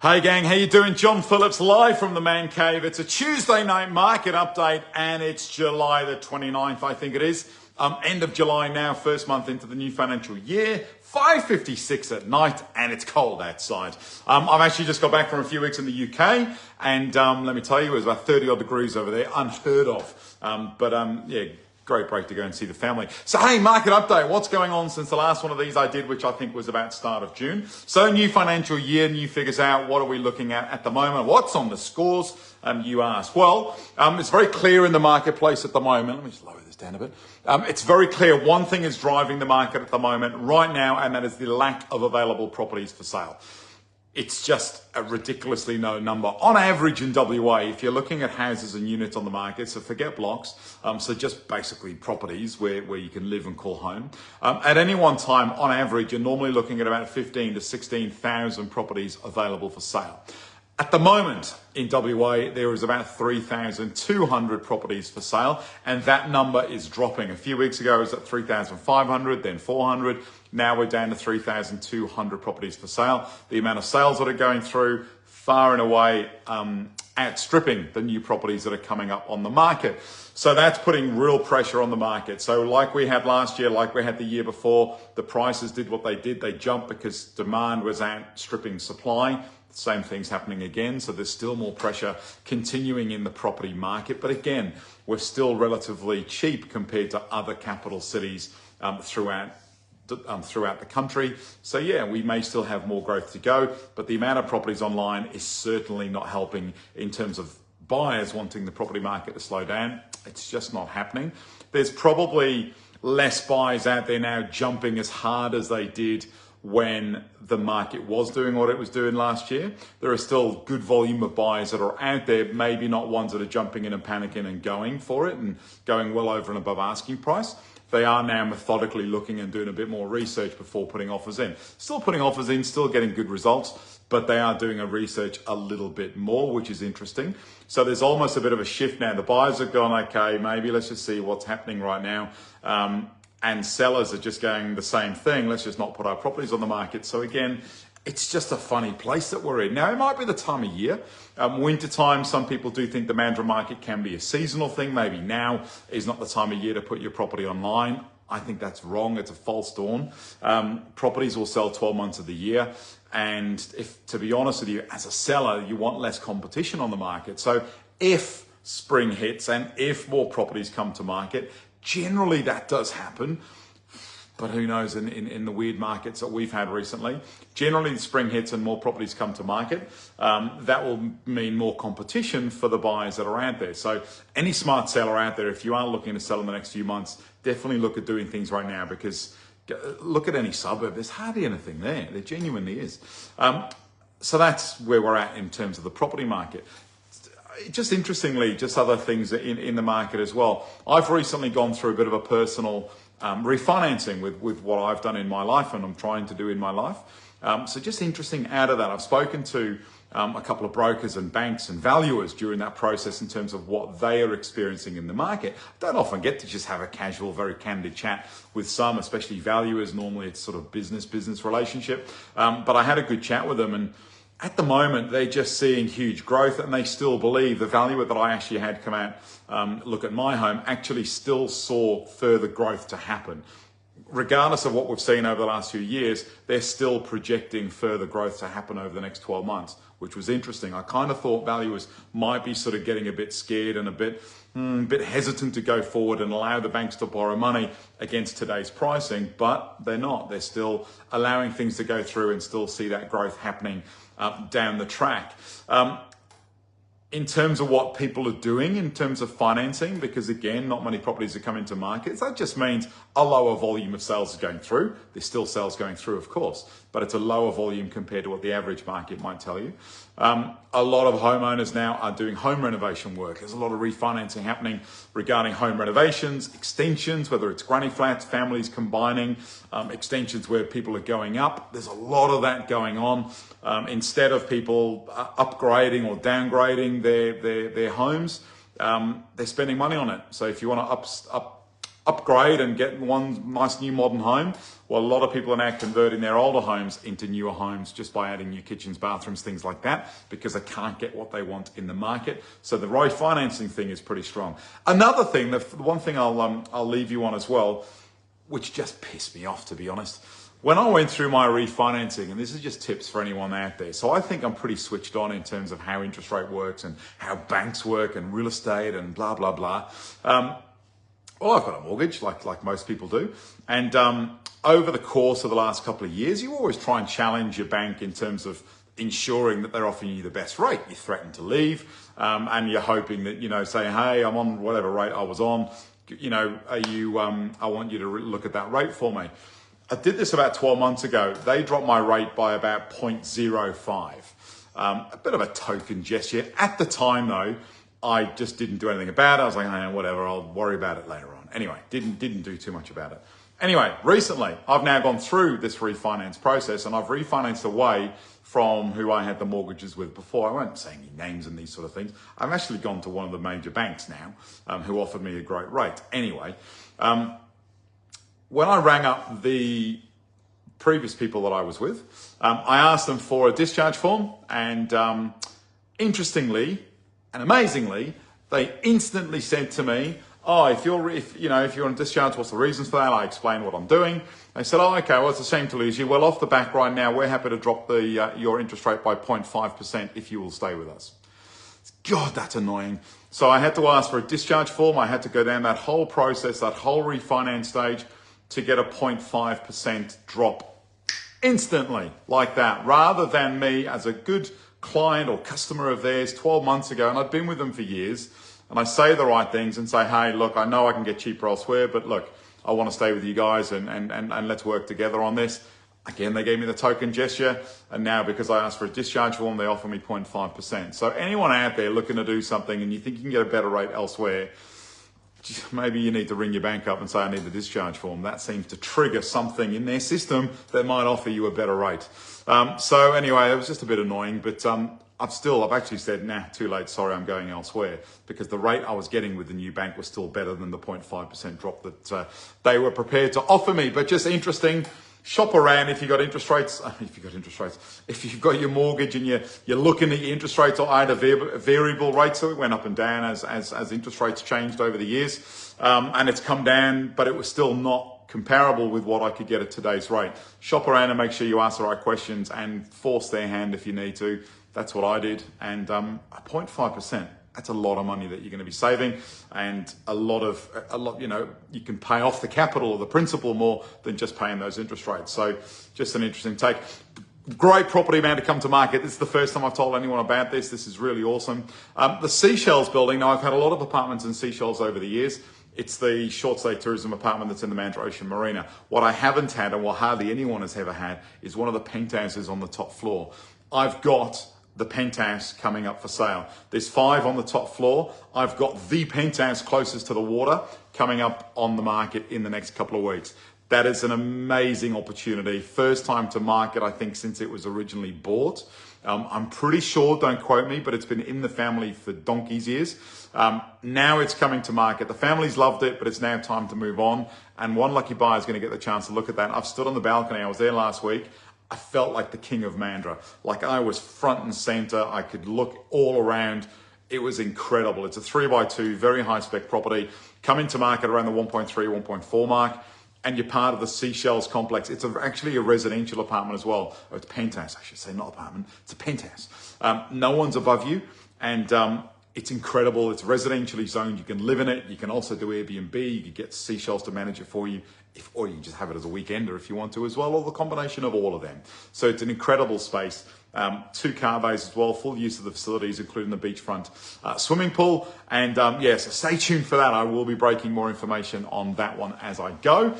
Hey gang, how you doing? John Phillips live from the Man Cave. It's a Tuesday night market update and it's July the 29th, I think it is. End of July now, first month into the new financial year, 5:56 at night and it's cold outside. I've actually just got back from a few weeks in the UK and let me tell you, it was about 30 odd degrees over there, unheard of. Yeah. Great break to go and see the family. So, hey, market update. What's going on since the last one of these I did, which I think was about start of June? So, new financial year, new figures out. What are we looking at the moment? What's on the scores? You ask. Well, it's very clear in the marketplace at the moment. Let me just lower this down a bit. It's very clear. One thing is driving the market at the moment right now, and that is the lack of available properties for sale. It's just a ridiculously low number. On average in WA, if you're looking at houses and units on the market, so forget blocks, so just basically properties where you can live and call home. At any one time, on average, you're normally looking at about 15 to 16,000 properties available for sale. At the moment in WA, there is about 3,200 properties for sale, and that number is dropping. A few weeks ago, it was at 3,500, then 400. Now we're down to 3,200 properties for sale. The amount of sales that are going through, far and away outstripping the new properties that are coming up on the market. So that's putting real pressure on the market. So like we had last year, like we had the year before, the prices did what they did. They jumped because demand was outstripping supply. Same thing's happening again. So there's still more pressure continuing in the property market. But again, we're still relatively cheap compared to other capital cities throughout the country. So yeah, we may still have more growth to go, but the amount of properties online is certainly not helping in terms of buyers wanting the property market to slow down. It's just not happening. There's probably less buyers out there now jumping as hard as they did when the market was doing what it was doing last year. There are still good volume of buyers that are out there, maybe not ones that are jumping in and panicking and going for it and going well over and above asking price. They are now methodically looking and doing a bit more research before putting offers in. Still putting offers in, still getting good results, but they are doing a research a little bit more, which is interesting. So there's almost a bit of a shift now. The buyers have gone, okay, maybe let's just see what's happening right now. And sellers are just going the same thing. Let's just not put our properties on the market. So again, it's just a funny place that we're in. Now, it might be the time of year. Winter time, some people do think the Mandurah market can be a seasonal thing. Maybe now is not the time of year to put your property online. I think that's wrong. It's a false dawn. Properties will sell 12 months of the year. And if, to be honest with you, as a seller, you want less competition on the market. So if spring hits and if more properties come to market, generally that does happen. But who knows, in the weird markets that we've had recently, generally the spring hits and more properties come to market. That will mean more competition for the buyers that are out there. So any smart seller out there, if you are looking to sell in the next few months, definitely look at doing things right now, because look at any suburb, there's hardly anything there. There genuinely is. So that's where we're at in terms of the property market. Just interestingly, just other things in the market as well. I've recently gone through a bit of a personal refinancing with what I've done in my life and I'm trying to do in my life. So just interesting out of that, I've spoken to a couple of brokers and banks and valuers during that process in terms of what they are experiencing in the market. I don't often get to just have a casual, very candid chat with some, especially valuers. Normally it's sort of business relationship. But I had a good chat with them, and at the moment, they're just seeing huge growth, and they still believe the valuer that I actually had come out, look at my home, actually still saw further growth to happen. Regardless of what we've seen over the last few years, they're still projecting further growth to happen over the next 12 months, which was interesting. I kind of thought valuers might be sort of getting a bit scared and a bit hesitant to go forward and allow the banks to borrow money against today's pricing, but they're not. They're still allowing things to go through and still see that growth happening down the track. In terms of what people are doing in terms of financing, because again, not many properties are coming to market, that just means a lower volume of sales is going through. There's still sales going through, of course, but it's a lower volume compared to what the average market might tell you. A lot of homeowners now are doing home renovation work. There's a lot of refinancing happening regarding home renovations, extensions, whether it's granny flats, families combining, extensions where people are going up. There's a lot of that going on. Instead of people upgrading or downgrading their homes, they're spending money on it. So if you want to upgrade and get one nice new modern home. Well, a lot of people are now converting their older homes into newer homes just by adding new kitchens, bathrooms, things like that, because they can't get what they want in the market. So the refinancing thing is pretty strong. Another thing, the one thing I'll leave you on as well, which just pissed me off, to be honest. When I went through my refinancing, and this is just tips for anyone out there, so I think I'm pretty switched on in terms of how interest rate works and how banks work and real estate and blah, blah, blah. Well, I've got a mortgage, like most people do. And over the course of the last couple of years, you always try and challenge your bank in terms of ensuring that they're offering you the best rate. You threaten to leave, and you're hoping that, say, hey, I'm on whatever rate I was on. I want you to look at that rate for me. I did this about 12 months ago. They dropped my rate by about 0.05. A bit of a token gesture. At the time, though, I just didn't do anything about it. I was like, hey, whatever, I'll worry about it later on. Anyway, didn't do too much about it. Anyway, recently, I've now gone through this refinance process and I've refinanced away from who I had the mortgages with before. I won't say any names and these sort of things. I've actually gone to one of the major banks now who offered me a great rate. Anyway, when I rang up the previous people that I was with, I asked them for a discharge form, and interestingly and amazingly, they instantly said to me, oh, if you're on discharge, what's the reasons for that? I explained what I'm doing. They said, oh, okay, well, it's a shame to lose you. Well, off the back right now, we're happy to drop your interest rate by 0.5% if you will stay with us. God, that's annoying. So I had to ask for a discharge form. I had to go down that whole process, that whole refinance stage to get a 0.5% drop instantly like that, rather than me as a good client or customer of theirs 12 months ago, and I've been with them for years, and I say the right things and say, hey, look, I know I can get cheaper elsewhere, but look, I want to stay with you guys and let's work together on this. Again, they gave me the token gesture, and now because I asked for a discharge form, they offer me 0.5%. So anyone out there looking to do something and you think you can get a better rate elsewhere, maybe you need to ring your bank up and say, I need the discharge form. That seems to trigger something in their system that might offer you a better rate. So anyway, it was just a bit annoying, but I've actually said, nah, too late, sorry, I'm going elsewhere, because the rate I was getting with the new bank was still better than the 0.5% drop that they were prepared to offer me. But just interesting. Shop around if you've got interest rates. If you've got your mortgage and you're looking at your interest rates or either variable rates, so it went up and down as interest rates changed over the years, and it's come down, but it was still not comparable with what I could get at today's rate. Shop around and make sure you ask the right questions and force their hand if you need to. That's what I did, and 0.5%. That's a lot of money that you're going to be saving, and a lot, you can pay off the capital or the principal more than just paying those interest rates. So just an interesting take. Great property man to come to market. This is the first time I've told anyone about this. This is really awesome. The Seashells building. Now, I've had a lot of apartments in Seashells over the years. It's the short stay tourism apartment that's in the Mandurah Ocean Marina. What I haven't had, and what hardly anyone has ever had, is one of the penthouses on the top floor. I've got the penthouse coming up for sale. There's 5 on the top floor. I've got the penthouse closest to the water coming up on the market in the next couple of weeks. That is an amazing opportunity. First time to market, I think, since it was originally bought. I'm pretty sure, don't quote me, but it's been in the family for donkey's years. Now it's coming to market. The family's loved it, but it's now time to move on. And one lucky buyer is going to get the chance to look at that. I've stood on the balcony. I was there last week. I felt like the king of Mandurah. Like I was front and center. I could look all around. It was incredible. It's a 3x2, very high spec property. Coming to market around the 1.3, 1.4 mark. And you're part of the Seashells complex. It's actually a residential apartment as well. Oh, it's a penthouse, I should say, not apartment. It's a penthouse. No one's above you. And it's incredible. It's residentially zoned. You can live in it. You can also do Airbnb. You can get Seashells to manage it for you. Or you can just have it as a weekender if you want to as well, or the combination of all of them. So it's an incredible space. 2 car bays as well, full use of the facilities, including the beachfront swimming pool. And so stay tuned for that. I will be breaking more information on that one as I go.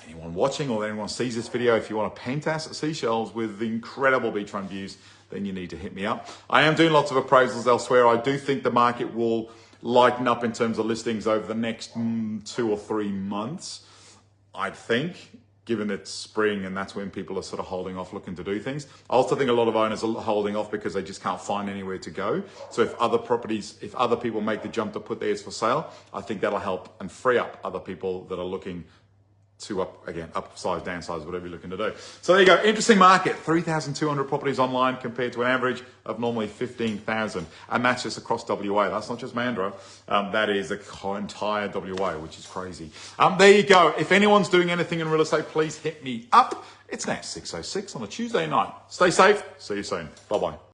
Anyone watching or anyone sees this video, if you want a penthouse at Seashells with incredible beachfront views, then you need to hit me up. I am doing lots of appraisals elsewhere. I do think the market will lighten up in terms of listings over the next 2 or 3 months. I think. given it's spring and that's when people are sort of holding off looking to do things. I also think a lot of owners are holding off because they just can't find anywhere to go. So if other people make the jump to put theirs for sale, I think that'll help and free up other people that are looking to upsize, downsize, whatever you're looking to do. So there you go. Interesting market. 3,200 properties online compared to an average of normally 15,000. And that's just across WA. That's not just Mandurah. That is the entire WA, which is crazy. There you go. If anyone's doing anything in real estate, please hit me up. It's now 6:06 on a Tuesday night. Stay safe. See you soon. Bye-bye.